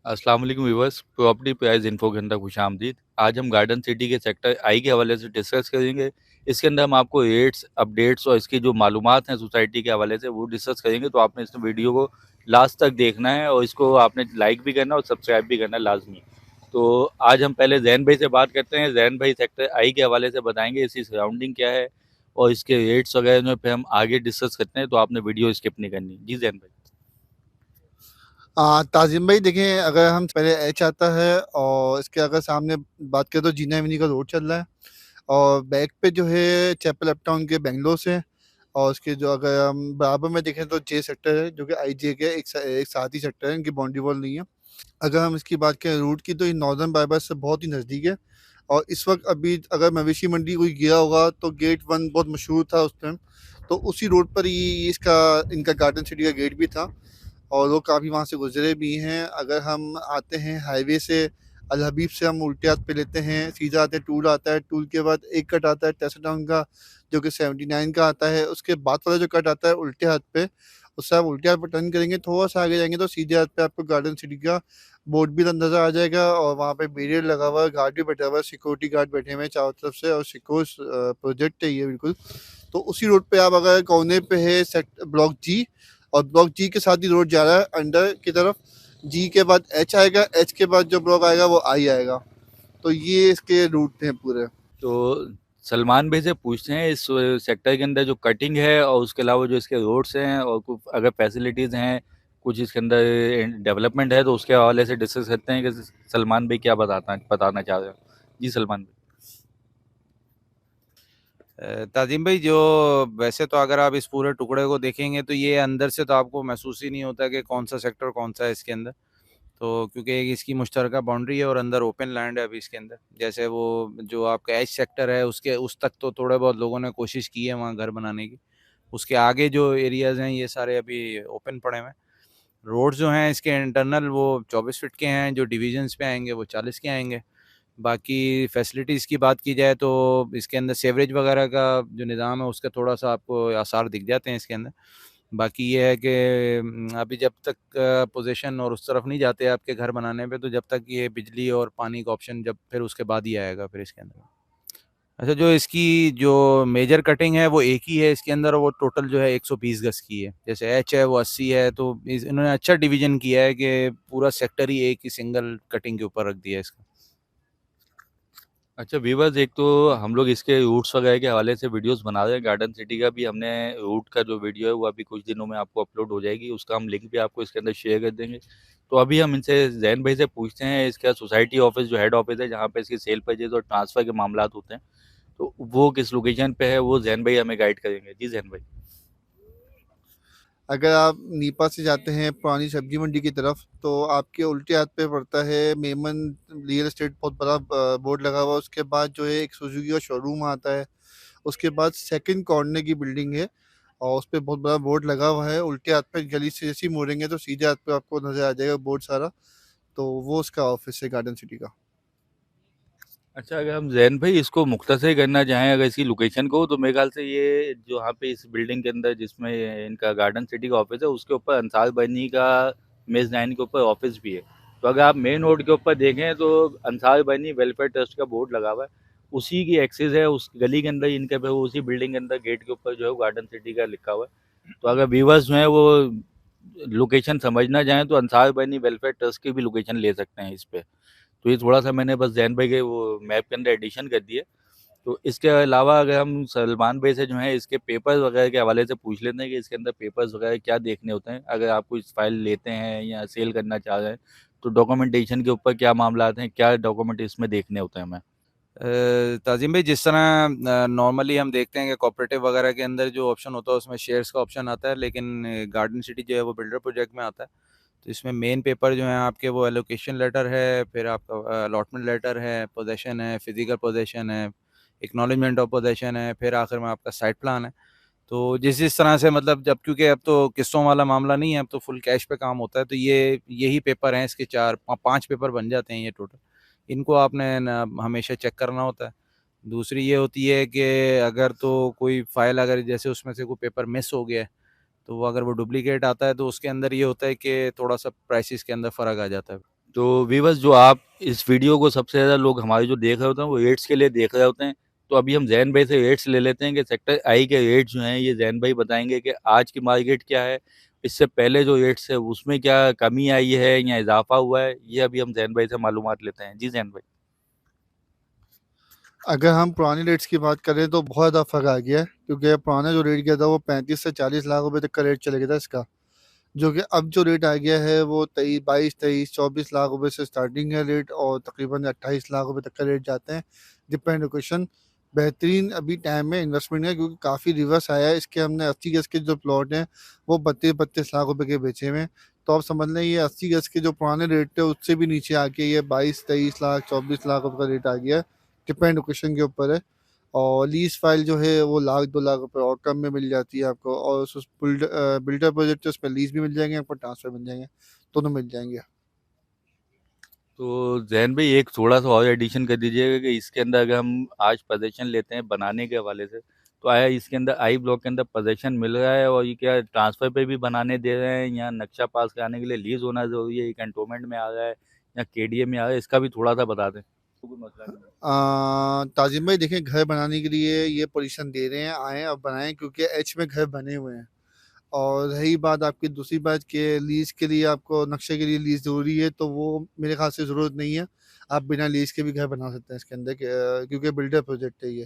अस्सलाम वालेकुम viewers, property price info के अंदर खुशामदीद। आज हम गार्डन सिटी के सेक्टर आई के हवाले से डिस्कस करेंगे। इसके अंदर हम आपको रेट्स, अपडेट्स और इसकी जो मालूमात हैं सोसाइटी के हवाले से वो डिस्कस करेंगे। तो आपने इस वीडियो को लास्ट तक देखना है और इसको आपने लाइक भी करना है और सब्सक्राइब भी करना है लाजमी। तो आज हम पहले जैन भाई से बात करते हैं। जैन भाई सेक्टर आई के हवाले से बताएंगे इसकी सराउंडिंग क्या है और इसके रेट्स वगैरह जो फिर हम आगे डिस्कस करते हैं। तो आपने वीडियो स्किप नहीं करनी जी जैन भाई। ताजिम भाई देखें, अगर हम पहले एच आता है और इसके अगर सामने बात करें तो जीना एवेन्यू का रोड चल रहा है और बैक पे जो है चैपल अपटाउन के बेंगलोर से। और उसके जो अगर हम बराबर में देखें तो जे सेक्टर है जो कि आई जे के एक साथ ही सेक्टर है, इनकी बाउंड्री वॉल नहीं है। अगर हम इसकी बात करें रूट की तो ये नॉर्दर्न बाईपास से बहुत ही नज़दीक है। और इस वक्त अभी अगर मवेशी मंडी कोई गया होगा तो गेट 1 बहुत मशहूर था उस टाइम, तो उसी रोड पर ही इसका इनका गार्डन सिटी का गेट भी था और लोग काफ़ी वहाँ से गुजरे भी हैं। अगर हम आते हैं हाईवे से, अल हबीब से हम उल्टे हाथ पे लेते हैं, सीधा आते हैं, टूल आता है, टूल के बाद एक कट आता है टेस्ला टाउन का जो कि 79 का आता है। उसके बाद वाला जो कट आता है उल्टे हाथ पे, उससे आप उल्टे हाथ पर टर्न करेंगे, थोड़ा सा आगे जाएंगे तो सीधे हाथ पे आपको गार्डन सिटी का बोर्ड भी नजर आ जाएगा और वहाँ पे बैरियर लगा हुआ है, गार्ड भी बैठा हुआ है, सिक्योरिटी गार्ड बैठे हुए हैं चारों तरफ से और सिक्योर प्रोजेक्ट है ये बिल्कुल। तो उसी रोड पे आप अगर कोने पे है सेक्टर ब्लॉक जी, और ब्लॉक जी के साथ ही रोड जा रहा है अंडर की तरफ। जी के बाद एच आएगा, एच के बाद जो ब्लॉक आएगा वो आई आएगा। तो ये इसके रूट हैं पूरे। तो सलमान भाई से पूछते हैं इस सेक्टर के अंदर जो कटिंग है और उसके अलावा जो इसके रोड्स हैं और कुछ अगर फैसिलिटीज़ हैं, कुछ इसके अंदर डेवलपमेंट है तो उसके हवाले से डिस्कस करते हैं कि सलमान भाई क्या बताना चाह रहे हैं। जी सलमान भाई। ताजिम भाई, जो वैसे तो अगर आप इस पूरे टुकड़े को देखेंगे तो ये अंदर से तो आपको महसूस ही नहीं होता कि कौन सा सेक्टर कौन सा है इसके अंदर। तो क्योंकि एक इसकी मुश्तरका बाउंड्री है और अंदर ओपन लैंड है अभी इसके अंदर। जैसे वो जो आपका एच सेक्टर है उसके उस तक तो थोड़े बहुत लोगों ने कोशिश की है वहाँ घर बनाने की। उसके आगे जो एरियाज़ हैं ये सारे अभी ओपन पड़े हुए हैं। रोड जो हैं इसके इंटरनल वो 24 फीट के हैं, जो डिविजन्स पे आएंगे वो 40 के आएंगे। बाकी फैसिलिटीज़ की बात की जाए तो इसके अंदर सेवरेज वगैरह का जो निज़ाम है उसका थोड़ा-सा आपको आसार दिख जाते हैं इसके अंदर। बाकी ये है कि अभी जब तक पोज़ीशन और उस तरफ नहीं जाते आपके घर बनाने पे, तो जब तक ये बिजली और पानी का ऑप्शन जब फिर उसके बाद ही आएगा फिर इसके अंदर। अच्छा, जो इसकी जो मेजर कटिंग है वो एक ही है इसके अंदर, वो टोटल जो है 120 गज़ की है। जैसे एच है वो 80 है, तो इन्होंने अच्छा डिवीज़न किया है कि पूरा सेक्टर ही एक ही सिंगल कटिंग के ऊपर रख दिया है इसका। अच्छा वीवर्स, एक तो हम लोग इसके रूट्स वगैरह के हवाले से वीडियोस बना रहे हैं। गार्डन सिटी का भी हमने रूट का जो वीडियो है वो अभी कुछ दिनों में आपको अपलोड हो जाएगी, उसका हम लिंक भी आपको इसके अंदर शेयर कर देंगे। तो अभी हम इनसे जैन भाई से पूछते हैं इसका सोसाइटी ऑफिस जो हेड ऑफिस है जहाँ पे इसकी सेल परचेज और ट्रांसफ़र के मामला होते हैं, तो वो किस लोकेशन पे है वो जैन भाई हमें गाइड करेंगे। जी जैन भाई। अगर आप नीपा से जाते हैं पुरानी सब्जी मंडी की तरफ तो आपके उल्टे हाथ पे पड़ता है मेमन रियल एस्टेट, बहुत बड़ा बोर्ड लगा हुआ है। उसके बाद जो है एक सुजुकी का शोरूम आता है। उसके बाद सेकंड कॉर्नर की बिल्डिंग है और उस पे बहुत बड़ा बोर्ड लगा हुआ है। उल्टे हाथ पे गली से जैसे ही मुड़ेंगे तो सीधे हाथ पे आपको नजर आ जाएगा बोर्ड सारा। तो वो उसका ऑफिस है गार्डन सिटी का। अच्छा, अगर हम ज़ैन भाई इसको मुख्तसर करना चाहें अगर इसकी लोकेशन को, तो मेरे ख्याल से ये जो यहाँ पे इस बिल्डिंग के अंदर जिसमें इनका गार्डन सिटी का ऑफिस है उसके ऊपर अंसार बनी का मेज़ 9 के ऊपर ऑफिस भी है। तो अगर आप मेन रोड के ऊपर देखें तो अंसार बनी वेलफेयर ट्रस्ट का बोर्ड लगा हुआ है, उसी की एक्सेस है उस गली के अंदर इनके पे, उसी बिल्डिंग के अंदर गेट के ऊपर जो है वो गार्डन सिटी का लिखा हुआ है। तो अगर व्यूवर्स जो हैं वो लोकेशन समझना चाहें तो अंसार बनी वेलफेयर ट्रस्ट की भी लोकेशन ले सकते हैं इस पे। तो ये थोड़ा-सा मैंने बस ज़ैन भाई के वो मैप के अंदर एडिशन कर दिए। तो इसके अलावा अगर हम सलमान भाई से जो है इसके पेपर्स वगैरह के हवाले से पूछ लेते हैं कि इसके अंदर पेपर्स वगैरह क्या देखने होते हैं, अगर आप कोई फाइल लेते हैं या सेल करना चाह रहे हैं, तो डॉक्यूमेंटेशन के ऊपर क्या मामलात हैं, क्या डॉक्यूमेंट इसमें देखने होते हैं हमें? ताजिम भाई, जिस तरह नॉर्मली हम देखते हैं कि कोऑपरेटिव वगैरह के अंदर जो ऑप्शन होता है उसमें शेयर्स का ऑप्शन आता है, लेकिन गार्डन सिटी जो है वो बिल्डर प्रोजेक्ट में आता है। तो इसमें मेन पेपर जो है आपके वो एलोकेशन लेटर है, फिर आपका अलॉटमेंट लेटर है, पोजेसन है, फिजिकल पोजेसन है, एक्नॉलेजमेंट ऑफ पोजेसन है, फिर आखिर में आपका साइट प्लान है। तो जिस तरह से मतलब जब क्योंकि अब तो किस्तों वाला मामला नहीं है, अब तो फुल कैश पे काम होता है, तो ये यही पेपर हैं इसके 4-5 पेपर बन जाते हैं ये टोटल। इनको आपने न हमेशा चेक करना होता है। दूसरी ये होती है कि अगर तो कोई फ़ाइल अगर जैसे उसमें से कोई पेपर मिस हो गया है, तो वो अगर वो डुप्लीकेट आता है तो उसके अंदर ये होता है कि थोड़ा-सा प्राइसेज़ के अंदर फ़र्क आ जाता है। तो व्यूअर्स, जो आप इस वीडियो को सबसे ज़्यादा लोग हमारे जो देख रहे होते हैं वो रेट्स के लिए देख रहे होते हैं। तो अभी हम जैन भाई से रेट्स ले लेते हैं कि सेक्टर आई के रेट्स जो हैं ये जैन भाई बताएंगे कि आज की मार्केट क्या है, इससे पहले जो रेट्स है उसमें क्या कमी आई है या इजाफा हुआ है, ये अभी हम जैन भाई से मालूमात लेते हैं। जी जैन भाई। अगर हम पुराने रेट्स की बात करें तो बहुत ज़्यादा फ़र्क आ गया है, क्योंकि पुराना जो रेट गया था वो 35 से 40 लाख रुपए तक का रेट चले गया था इसका। जो कि अब जो रेट आ गया है वो 22, 23, 24 लाख रुपए से स्टार्टिंग है रेट, और तकरीबन 28 लाख रुपए तक का रेट जाते हैं। Depend location. बेहतरीन अभी टाइम है इन्वेस्टमेंट का, क्योंकि काफ़ी रिवर्स आया है। इसके हमने 80 गज के जो प्लॉट हैं वो 32-32 लाख रुपए के बेचे हुए हैं। तो आप समझ लें ये 80 गज के जो पुराने रेट थे उससे भी नीचे आके ये 22, 23 लाख, 24 लाख रुपए का रेट आ गया है। डिपेंड लोकेशन के ऊपर है। और लीज़ फाइल जो है वो 1,00,000-2 लाख रुपए और कम में मिल जाती है आपको, और उस बिल्डर प्रोजेक्ट है उसमें लीज़ भी मिल जाएंगे आपको, ट्रांसफर मिल जाएंगे, दोनों मिल जाएंगे। तो जैन भाई एक थोड़ा सा और एडिशन कर दीजिएगा कि इसके अंदर अगर हम आज पोजेशन लेते हैं बनाने के हवाले से, तो आया इसके अंदर आई ब्लॉक के अंदर पोजेशन मिल रहा है और ये क्या ट्रांसफर पे भी बनाने दे रहे हैं, या नक्शा पास कराने के लिए लीज होना जरूरी है, ये कैंटोनमेंट में आ रहा है या केडीए में आ रहा है, इसका भी थोड़ा सा बता दें तो कोई मसला नहीं है। ताजिम भाई देखें, घर बनाने के लिए ये पोजीशन दे रहे हैं, आए अब बनाएं, क्योंकि एच में घर बने हुए हैं। और रही बात आपकी दूसरी बात के लीज के लिए, आपको नक्शे के लिए लीज ज़रूरी है, तो वो मेरे ख्याल से ज़रूरत नहीं है। आप बिना लीज के भी घर बना सकते हैं इसके अंदर, क्योंकि बिल्डर प्रोजेक्ट है ये।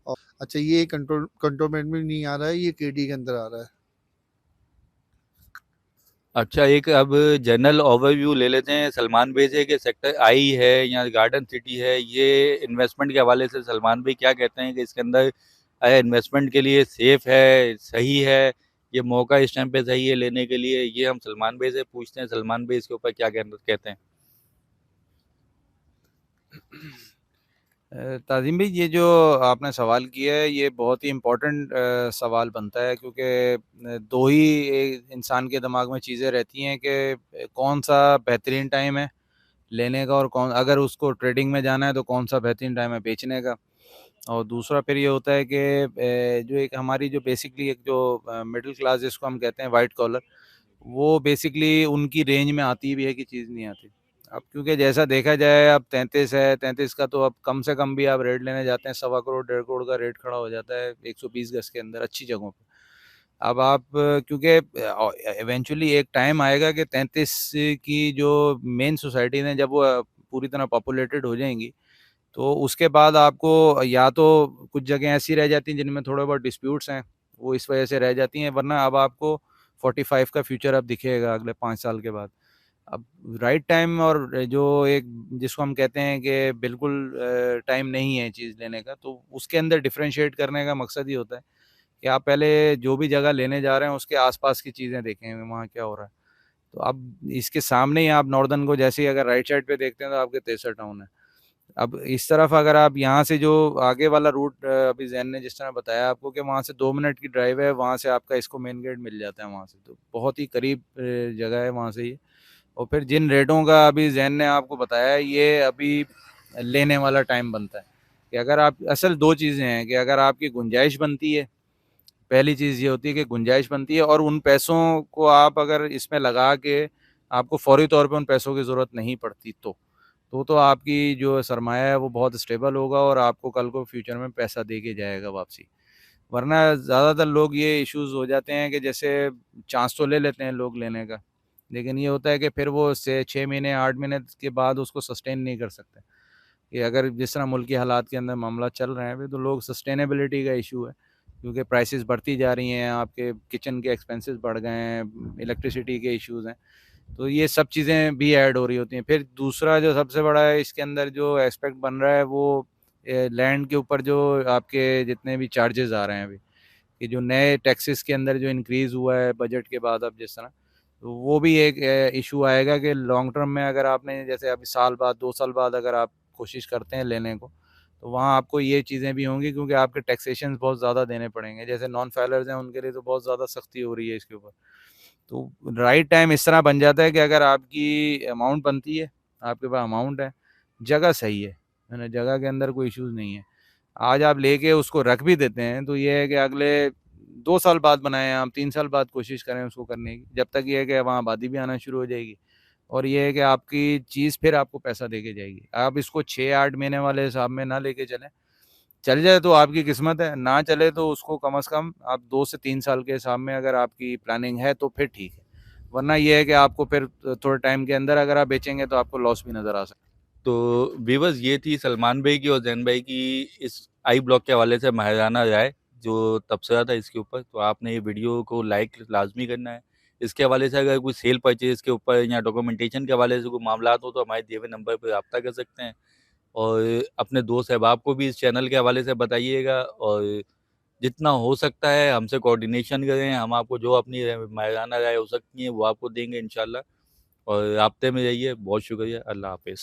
और अच्छा, ये कंट्रोलमेंट में नहीं आ रहा है, ये केडी के अंदर आ रहा है। अच्छा, एक अब जनरल ओवरव्यू ले लेते हैं सलमान भाई से कि सेक्टर आई है या गार्डन सिटी है, ये इन्वेस्टमेंट के हवाले से सलमान भाई क्या कहते हैं कि इसके अंदर इन्वेस्टमेंट के लिए सेफ है, सही है, ये मौका इस टाइम पे सही है लेने के लिए, ये हम सलमान भाई से पूछते हैं। सलमान भाई इसके ऊपर क्या कहते हैं। ताज़िम भाई, ये जो आपने सवाल किया है ये बहुत ही इम्पोर्टेंट सवाल बनता है, क्योंकि दो ही इंसान के दिमाग में चीज़ें रहती हैं कि कौन सा बेहतरीन टाइम है लेने का, और कौन, अगर उसको ट्रेडिंग में जाना है तो कौन सा बेहतरीन टाइम है बेचने का। और दूसरा फिर ये होता है कि जो एक हमारी जो बेसिकली एक जो मिडिल क्लास जिसको हम कहते हैं वाइट कॉलर, वो बेसिकली उनकी रेंज में आती भी है कि चीज़ नहीं आती। अब क्योंकि जैसा देखा जाए अब 33 है, 33 का तो अब कम से कम भी आप रेट लेने जाते हैं 1.25 करोड़ 1.5 करोड़ का रेट खड़ा हो जाता है 120 गज के अंदर अच्छी जगहों पे। अब आप क्योंकि इवेंचुअली एक टाइम आएगा कि 33 की जो मेन सोसाइटी ने जब वो पूरी तरह पॉपुलेटेड हो जाएंगी, तो उसके बाद आपको या तो कुछ जगह ऐसी रह जाती हैं जिनमें थोड़े बहुत डिस्प्यूट्स हैं, वो इस वजह से रह जाती हैं, वरना अब आपको 45 का फ्यूचर अब दिखेगा अगले 5 साल के बाद। अब राइट टाइम और जो एक जिसको हम कहते हैं कि बिल्कुल टाइम नहीं है चीज़ लेने का, तो उसके अंदर डिफरेंशिएट करने का मकसद ही होता है कि आप पहले जो भी जगह लेने जा रहे हैं उसके आसपास की चीज़ें देखें वहाँ क्या हो रहा है। तो अब इसके सामने ही आप नॉर्दर्न को जैसे ही अगर राइट साइड पे देखते हैं तो आपके तेसर टाउन है। अब इस तरफ अगर आप यहाँ से जो आगे वाला रूट अभी जैन ने जिस तरह बताया आपको कि वहाँ से 2 मिनट की ड्राइव है, वहाँ से आपका इसको मेन गेट मिल जाता है, वहाँ से तो बहुत ही करीब जगह है वहाँ से ये। और फिर जिन रेटों का अभी जैन ने आपको बताया, ये अभी लेने वाला टाइम बनता है कि अगर आप, असल दो चीज़ें हैं कि अगर आपकी गुंजाइश बनती है, पहली चीज़ ये होती है कि गुंजाइश बनती है, और उन पैसों को आप अगर इसमें लगा के आपको फौरी तौर पे उन पैसों की ज़रूरत नहीं पड़ती, तो आपकी जो सरमाया है वो बहुत स्टेबल होगा और आपको कल को फ्यूचर में पैसा दे के जाएगा वापसी। वरना ज़्यादातर लोग ये इश्यूज़ हो जाते हैं कि जैसे चांस तो ले लेते हैं लोग लेने का, लेकिन ये होता है कि फिर वो से 6 महीने 8 महीने के बाद उसको सस्टेन नहीं कर सकते। कि अगर जिस तरह मुल्की हालात के अंदर मामला चल रहे हैं अभी, तो लोग सस्टेनेबिलिटी का इशू है, क्योंकि प्राइसेस बढ़ती जा रही हैं, आपके किचन के एक्सपेंसेस बढ़ गए हैं, इलेक्ट्रिसिटी के इश्यूज़ हैं, तो ये सब चीज़ें भी ऐड हो रही होती हैं। फिर दूसरा जो सबसे बड़ा है इसके अंदर जो एस्पेक्ट बन रहा है वो लैंड के ऊपर जो आपके जितने भी चार्जेस आ रहे हैं अभी, कि जो नए टैक्सेस के अंदर जो इंक्रीज़ हुआ है बजट के बाद, अब जिस तरह, तो वो भी एक इशू आएगा कि लॉन्ग टर्म में अगर आपने जैसे अभी साल बाद 2 साल बाद अगर आप कोशिश करते हैं लेने को, तो वहाँ आपको ये चीज़ें भी होंगी, क्योंकि आपके टैक्सेशन बहुत ज़्यादा देने पड़ेंगे। जैसे नॉन फाइलर्स हैं उनके लिए तो बहुत ज़्यादा सख्ती हो रही है इसके ऊपर। तो राइट टाइम इस तरह बन जाता है कि अगर आपकी अमाउंट बनती है, आपके पास अमाउंट है, जगह सही है ना, जगह के अंदर कोई इश्यूज़ नहीं है, आज आप लेके उसको रख भी देते हैं, तो ये है कि अगले 2 साल बाद बनाएँ आप, 3 साल बाद कोशिश करें उसको करने की, जब तक ये है कि वहाँ आबादी भी आना शुरू हो जाएगी और ये है कि आपकी चीज़ फिर आपको पैसा दे के जाएगी। आप इसको 6-8 महीने वाले हिसाब में ना लेके चलें। चल जाए तो आपकी किस्मत है, ना चले तो उसको कम से कम आप 2 से 3 साल के हिसाब में अगर आपकी प्लानिंग है तो फिर ठीक है। वरना ये है कि आपको फिर थोड़े टाइम के अंदर अगर आप बेचेंगे तो आपको लॉस भी नज़र आ सकता है। तो व्यूअर्स, ये थी सलमान भाई की और ज़ैन भाई की इस आई ब्लॉक के हवाले से माहिराना राय जो तबसरा था इसके ऊपर। तो आपने ये वीडियो को लाइक लाज़मी करना है। इसके हवाले से अगर कोई सेल परचेज़ के ऊपर या डॉक्यूमेंटेशन के हवाले से कोई मामलात हो तो हमारे दिए हुए नंबर पे राब्ता कर सकते हैं। और अपने दोस्त अहबाब को भी इस चैनल के हवाले से बताइएगा और जितना हो सकता है हमसे कोऑर्डिनेशन करें। हम आपको जो अपनी माहिराना राय हो सकती है वो आपको देंगे इंशाल्लाह। और राब्ते में रहिए। बहुत शुक्रिया। अल्लाह हाफ़िज़।